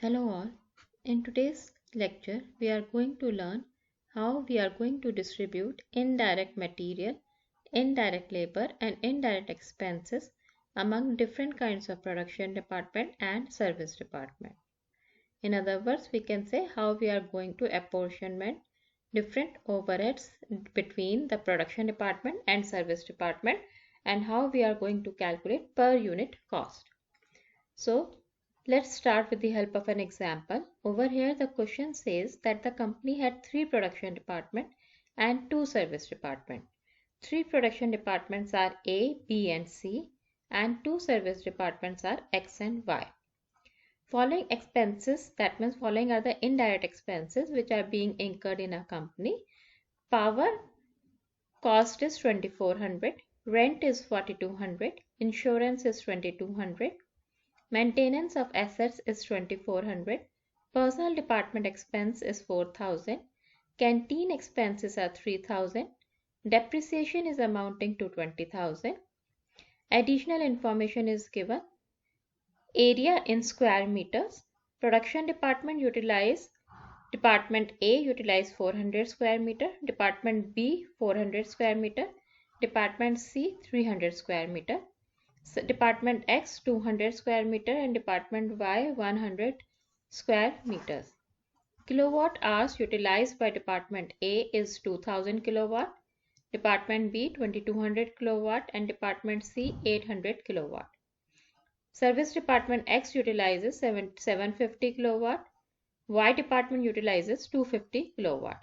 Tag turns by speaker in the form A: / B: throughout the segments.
A: Hello all. In today's lecture, we are going to learn how we are going to distribute indirect material, indirect labor and indirect expenses among different kinds of production department and service department. In other words, we can say how we are going to apportionment different overheads between the production department and service department and how we are going to calculate per unit cost. So let's start with the help of an example. Over here the question says that the company had 3 production departments and 2 service departments. 3 production departments are A, B and C and 2 service departments are X and Y. Following expenses, that means following are the indirect expenses which are being incurred in a company. Power cost is 2400, rent is 4200, insurance is 2200. Maintenance of assets is 2400, personal department expense is 4000, canteen expenses are 3000, depreciation is amounting to 20,000. Additional information is given. Area in square meters. Production department Department A utilize 400 square meter, Department B 400 square meter, Department C 300 square meter. Department X 200 square meter and Department Y 100 square meters. Kilowatt hours utilized by Department A is 2000 kilowatt, Department B 2200 kilowatt and Department C 800 kilowatt. Service Department X utilizes 750 kilowatt, Y department utilizes 250 kilowatt.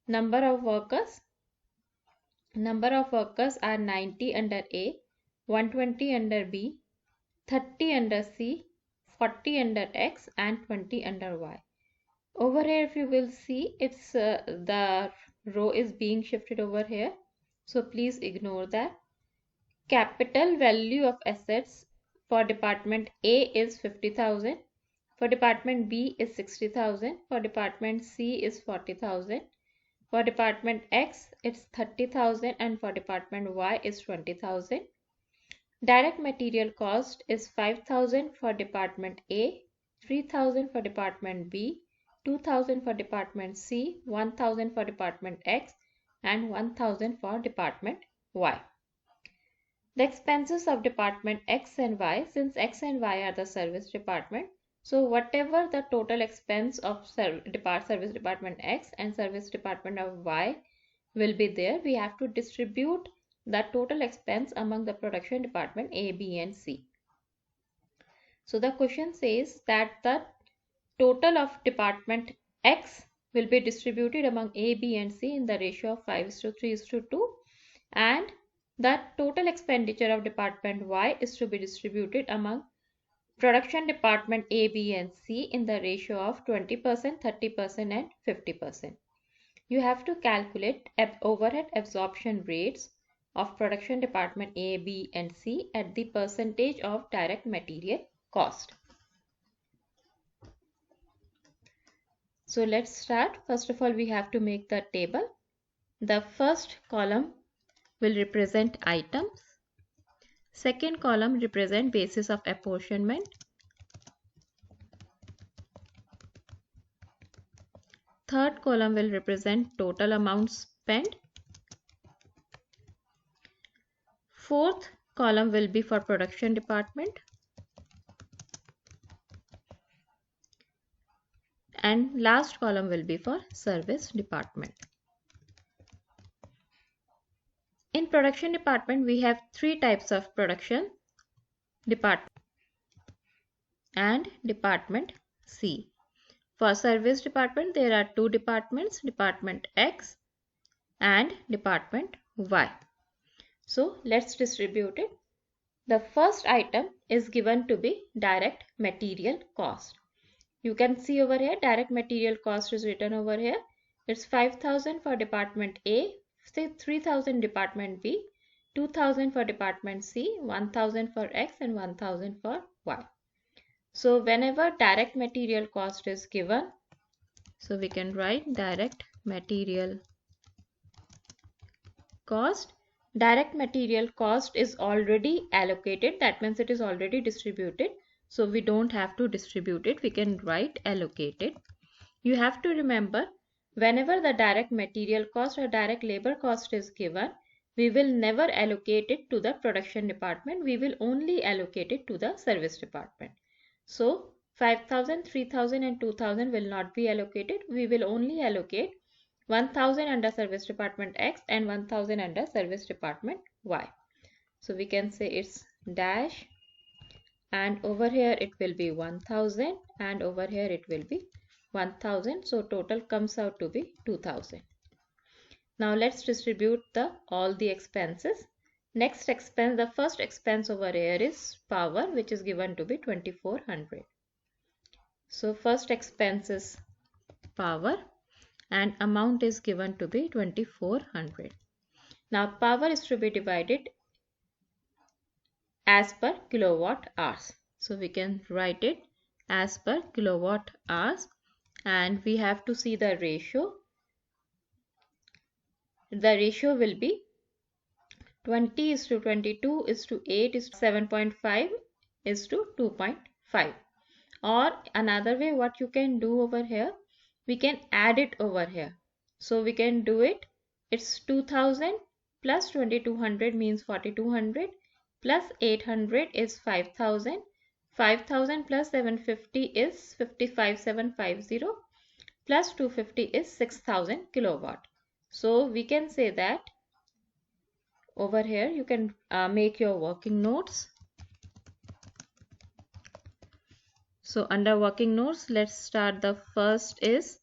A: Number of workers are 90 under A, 120 under B, 30 under C, 40 under X and 20 under Y. Over here if you will see, it's the row is being shifted over here, so please ignore that. Capital value of assets for Department A is 50,000, for Department B is 60,000, for Department C is 40,000, for Department X it's 30,000 and for Department Y is 20,000. Direct material cost is 5,000 for Department A, 3,000 for Department B, 2,000 for Department C, 1,000 for Department X and 1,000 for Department Y. The expenses of Department X and Y, since X and Y are the service department, so whatever the total expense of service department X and service department of Y will be there, we have to distribute the total expense among the production department A, B and C. So the question says that the total of Department X will be distributed among A, B and C in the ratio of 5:3:2 and the total expenditure of Department Y is to be distributed among production department A, B and C in the ratio of 20%, 30% and 50%. You have to calculate overhead absorption rates of production department A, B and C at the percentage of direct material cost. So let's start. First of all, we have to make the table. The first column will represent items. Second column represent basis of apportionment. Third column will represent total amount spent. Fourth column will be for production department. And last column will be for service department. In production department, we have 3 types of production department and Department C. For service department, there are 2 departments, Department X and Department Y. So let's distribute it. The first item is given to be direct material cost. You can see over here direct material cost is written over here. It's 5,000 for Department A, 3,000 Department B, 2,000 for Department C, 1,000 for X and 1,000 for Y. So whenever direct material cost is given, so we can write direct material cost. Direct material cost is already allocated, that means it is already distributed. So we don't have to distribute it. We can write allocated. You have to remember, whenever the direct material cost or direct labor cost is given, we will never allocate it to the production department. We will only allocate it to the service department. So 5,000, 3,000 and 2,000 will not be allocated. We will only allocate 1,000 under service department X and 1,000 under service department Y. So we can say it's dash, and over here it will be 1,000 and over here it will be 1,000. So total comes out to be 2,000. Now let's distribute all the expenses. Next expense, the first expense over here is power, which is given to be 2,400. So first expense is power and amount is given to be 2,400. Now power is to be divided as per kilowatt hours. So we can write it as per kilowatt hours, and we have to see the ratio. The ratio will be 20 is to 22 is to 8 is to 7.5 is to 2.5. Or another way what you can do over here, we can add it over here. So we can do it, it's 2,000 plus 2,200 means 4,200 plus 800 is 5,000. 5,000 plus 750 is 55,750 plus 250 is 6,000 kilowatt. So we can say that over here you can make your working notes. So under working notes, let's start. The first is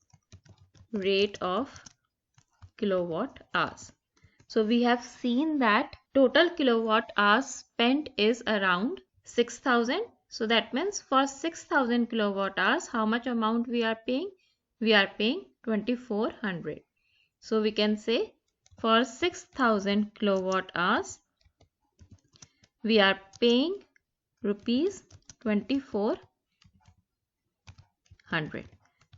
A: rate of kilowatt hours. So we have seen that total kilowatt hours spent is around 6,000. So that means for 6,000 kilowatt hours, how much amount we are paying? We are paying 2,400. So we can say for 6,000 kilowatt hours, we are paying rupees 2,400.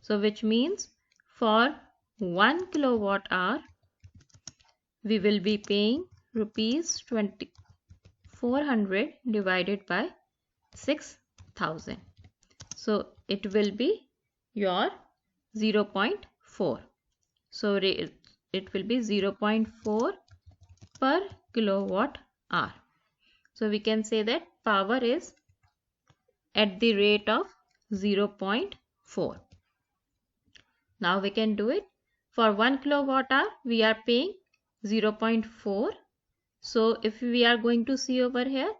A: So which means for 1 kilowatt hour, we will be paying rupees 2,400 divided by 6,000. So it will be your 0.4. So it will be 0.4 per kilowatt hour. So we can say that power is at the rate of 0.4. Now we can do it. For 1 kilowatt hour, we are paying 0.4. So if we are going to see over here,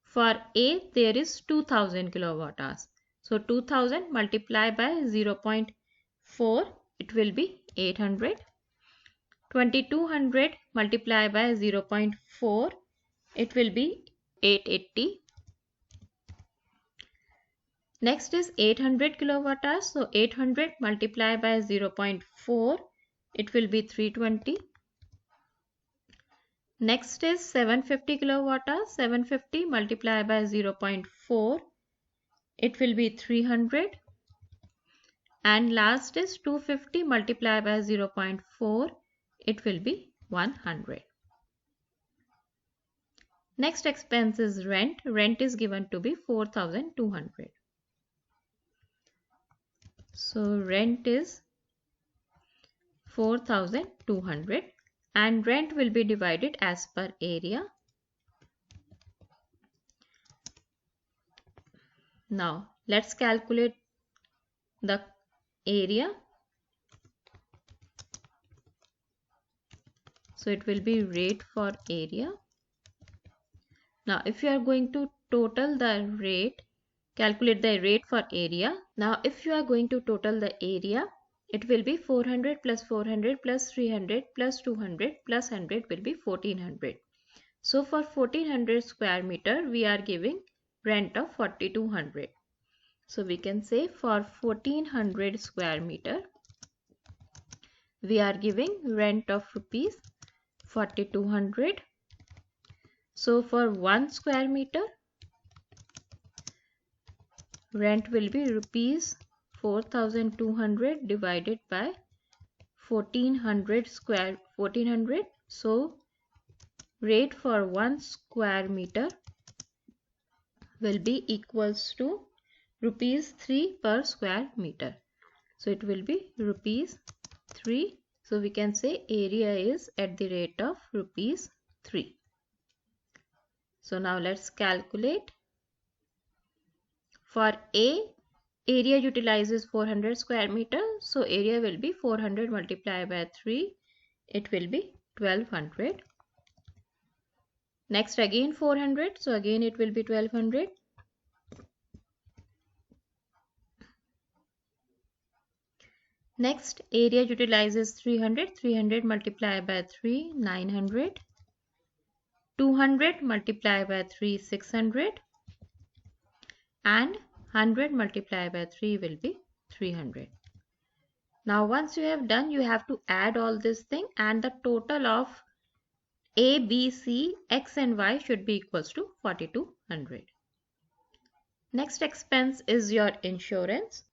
A: for A there is 2,000 kilowatt hours. So 2,000 multiplied by 0.4, it will be 800. 2,200 multiplied by 0.4, it will be 880. Next is 800 kilowatt hours. So 800 multiplied by 0.4, it will be 320. Next is 750 kilowatt hours. 750 multiplied by 0.4, it will be 300. And last is 250 multiplied by 0.4, it will be 100. Next expense is rent. Rent is given to be 4,200. So rent is 4,200 and rent will be divided as per area. Now let's calculate the area. So it will be rate for area. Now if you are going to total the rate, calculate the rate for area. Now if you are going to total the area, it will be 400 plus 400 plus 300 plus 200 plus 100 will be 1,400. So for 1,400 square meter, we are giving rent of 4,200. So we can say for 1,400 square meter, we are giving rent of rupees 4,200. So for 1 square meter, rent will be rupees 4,200 divided by 1,400 square 1,400. So rate for 1 square meter will be equals to rupees 3 per square meter. So it will be rupees 3. So we can say area is at the rate of rupees 3. So now let's calculate. For A, area utilizes 400 square meter. So area will be 400 multiplied by 3. It will be 1200. Next again 400. So again it will be 1200. Next area utilizes 300. 300 multiplied by 3, 900. 200 multiplied by 3, 600. And 100 multiplied by 3 will be 300. Now once you have done, you have to add all this thing, and the total of A, B, C, X and Y should be equals to 4200. Next expense is your insurance.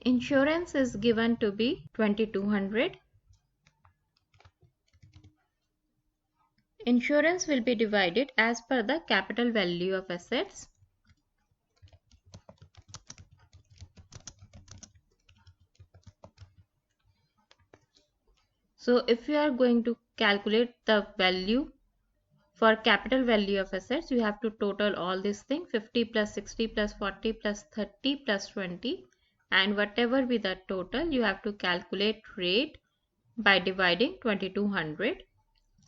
A: Insurance is given to be 2200. Insurance will be divided as per the capital value of assets. So if you are going to calculate the value for capital value of assets, you have to total all these things, 50 plus 60 plus 40 plus 30 plus 20, and whatever be the total, you have to calculate rate by dividing 2200.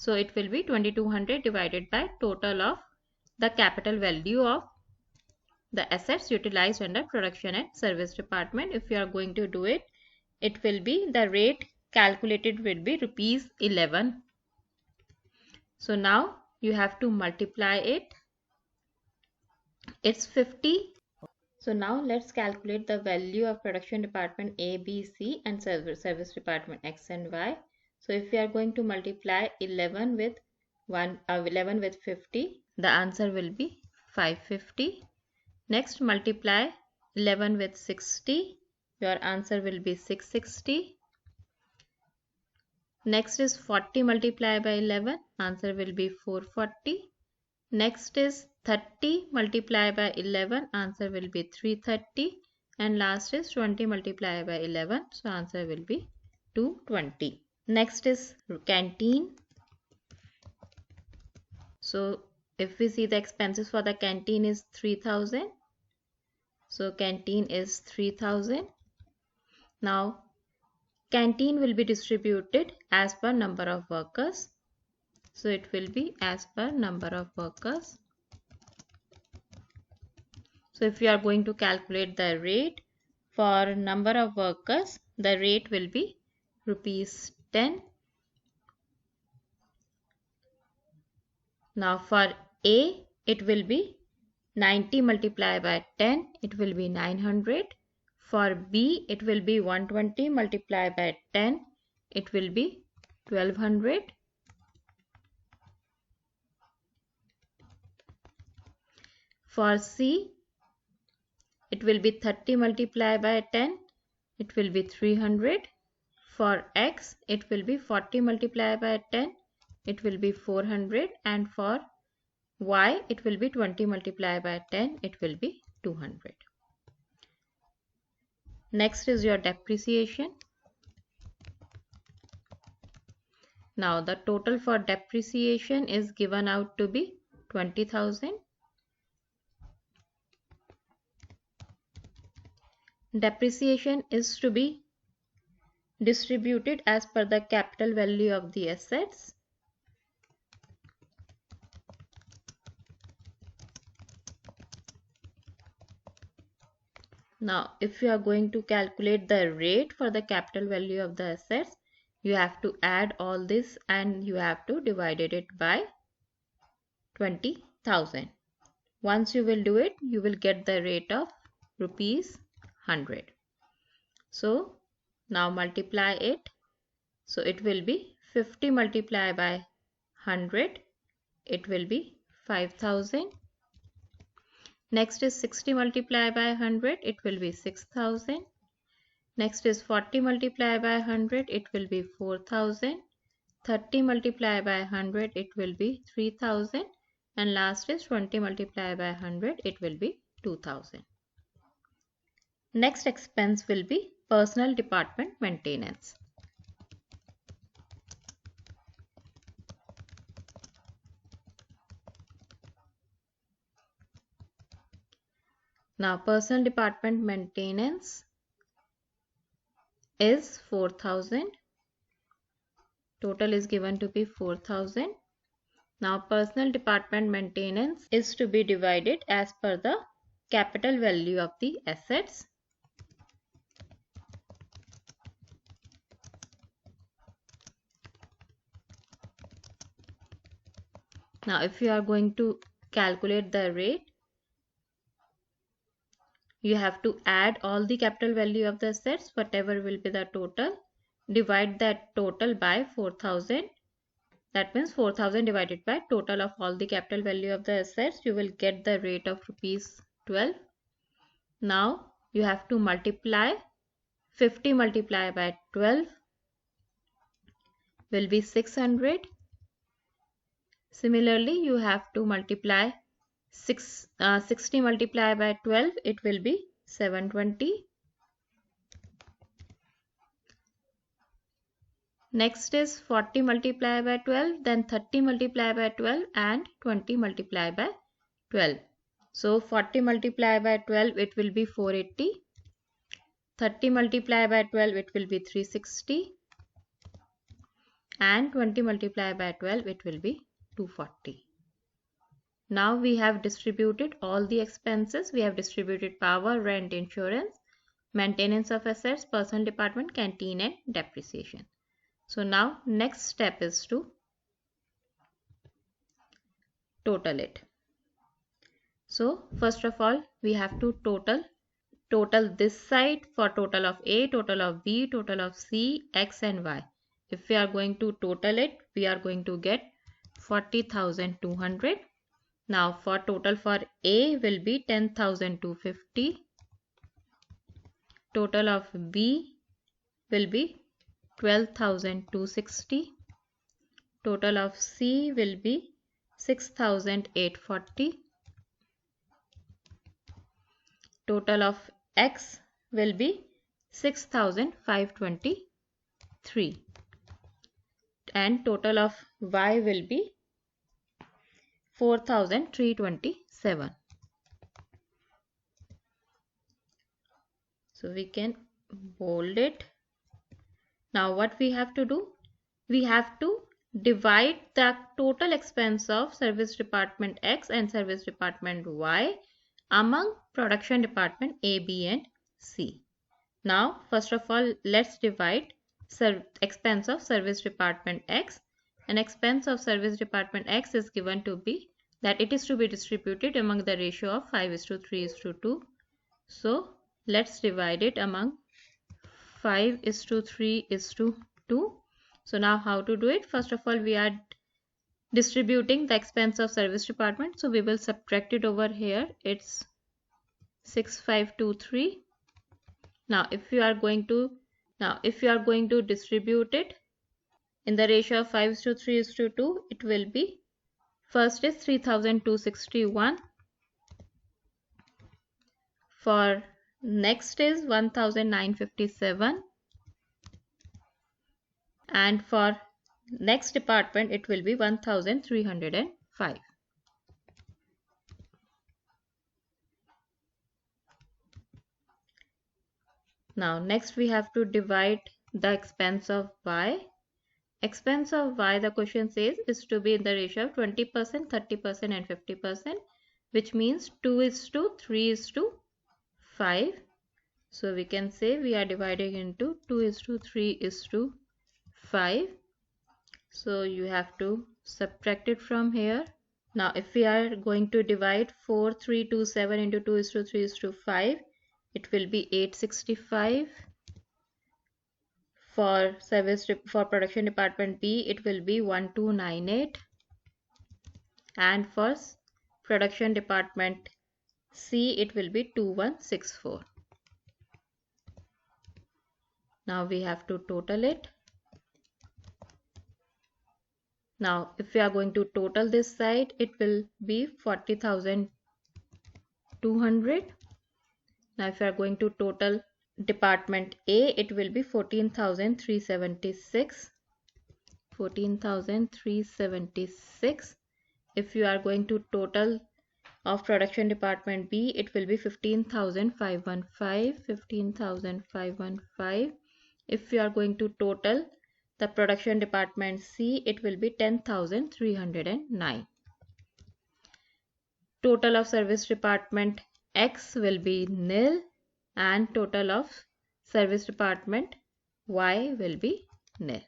A: So it will be 2200 divided by total of the capital value of the assets utilized under production and service department. If you are going to do it, it will be the rate calculated will be rupees 11. So now you have to multiply it. It's 50. So now let's calculate the value of production department A, B, C and service department X and Y. So if we are going to multiply 11 with 50, the answer will be 550. Next multiply 11 with 60, your answer will be 660. Next is 40 multiplied by 11, answer will be 440. Next is 30 multiplied by 11, answer will be 330. And last is 20 multiplied by 11, so answer will be 220. Next is canteen. So if we see the expenses for the canteen is 3000. So canteen is 3000. Now canteen will be distributed as per number of workers. So it will be as per number of workers. So if you are going to calculate the rate for number of workers, the rate will be rupees 10. Now for A, it will be 90 multiplied by 10, it will be 900. For B, it will be 120 multiplied by 10, it will be 1200. For C, it will be 30 multiplied by 10, it will be 300. For X, it will be 40 multiplied by 10, it will be 400. And for Y, it will be 20 multiplied by 10, it will be 200. Next is your depreciation. Now the total for depreciation is given out to be 20,000. Depreciation is to be distributed as per the capital value of the assets. Now, if you are going to calculate the rate for the capital value of the assets, you have to add all this and you have to divide it by 20,000. Once you will do it, you will get the rate of rupees 100. So, now multiply it. So, it will be 50 multiplied by 100. It will be 5,000. Next is 60 multiplied by 100, it will be 6,000. Next is 40 multiplied by 100, it will be 4,000. 30 multiplied by 100, it will be 3000, and last is 20 multiplied by 100, it will be 2000. Next expense will be personal department maintenance. Now personal department maintenance is 4000. Total is given to be 4000. Now personal department maintenance is to be divided as per the capital value of the assets. Now if you are going to calculate the rate, you have to add all the capital value of the assets, whatever will be the total, divide that total by 4000. That means 4000 divided by total of all the capital value of the assets, you will get the rate of rupees 12. Now you have to multiply 50 multiplied by 12 will be 600. Similarly, you have to multiply 60 multiplied by 12, it will be 720. Next is 40 multiplied by 12, then 30 multiplied by 12 and 20 multiplied by 12. So 40 multiplied by 12, it will be 480. 30 multiplied by 12, it will be 360. And 20 multiplied by 12, it will be 240. Now we have distributed all the expenses. We have distributed power, rent, insurance, maintenance of assets, personal department, canteen and depreciation. So now next step is to total it. So first of all, we have to total this side for total of A, total of B, total of C, X and Y. If we are going to total it, we are going to get 40,200. Now for total for A will be 10,250. Total of B will be 12,260. Total of C will be 6,840. Total of X will be 6,523. And total of Y will be 4,327. So we can bold it. Now what we have to do? We have to divide the total expense of service department X and service department Y among production department A, B and C. Now first of all, let's divide expense of service department X. And expense of service department X is given to be that it is to be distributed among the ratio of 5:3:2. So let's divide it among 5:3:2. So now how to do it? First of all, we are distributing the expense of service department. So we will subtract it over here. It's 6523. Now if you are going to distribute it in the ratio of 5:3:2, it will be, first is 3,261. For next is 1,957. And for next department it will be 1,305. Now next we have to divide the expense of Y. Expense of Y, the question says, is to be in the ratio of 20%, 30% and 50%, which means 2:3:5. So we can say we are dividing into 2:3:5. So you have to subtract it from here. Now if we are going to divide 4,327 into 2:3:5, it will be 865. For production department B, it will be 1298. And for production department C, it will be 2164. Now we have to total it. Now if we are going to total this side, it will be 40,200. Now if we are going to total department A, it will be 14,376. 14,376. If you are going to total of production department B, it will be 15,515. 15,515. If you are going to total the production department C, it will be 10,309. Total of service department X will be nil, and total of service department Y will be nil.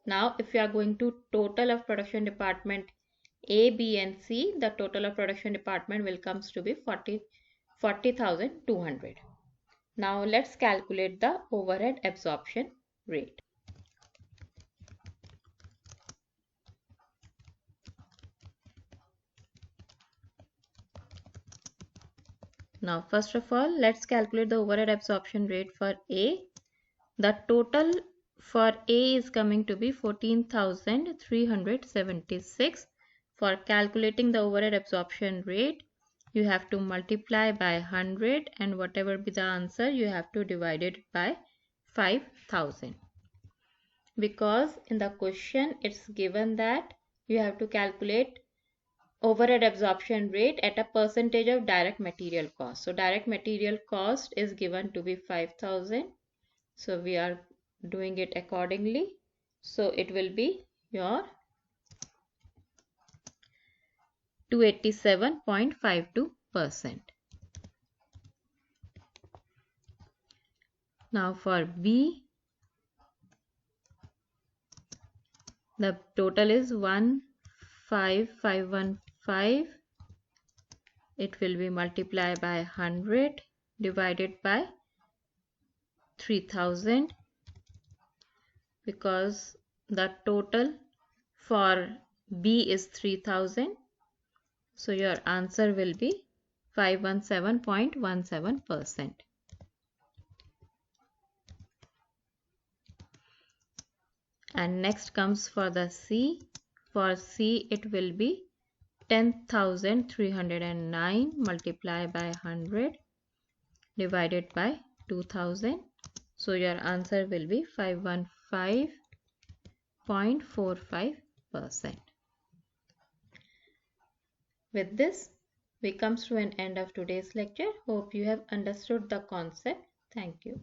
A: Now if you are going to total of production department A, B and C, the total of production department will comes to be 40,200. Now let's calculate the overhead absorption rate. Now first of all, let's calculate the overhead absorption rate for A. The total for A is coming to be 14,376. For calculating the overhead absorption rate, you have to multiply by 100, and whatever be the answer, you have to divide it by 5,000. Because in the question it's given that you have to calculate overhead absorption rate at a percentage of direct material cost. So direct material cost is given to be 5,000. So we are doing it accordingly. So it will be your 287.52%. Now for B, the total is 15,515. It will be multiplied by 100 divided by 3,000, because the total for B is 3,000. So your answer will be 517.17%. And next comes for the C. For C, it will be 10,309 multiplied by 100 divided by 2,000. So your answer will be 515.45%. With this, we come to an end of today's lecture. Hope you have understood the concept. Thank you.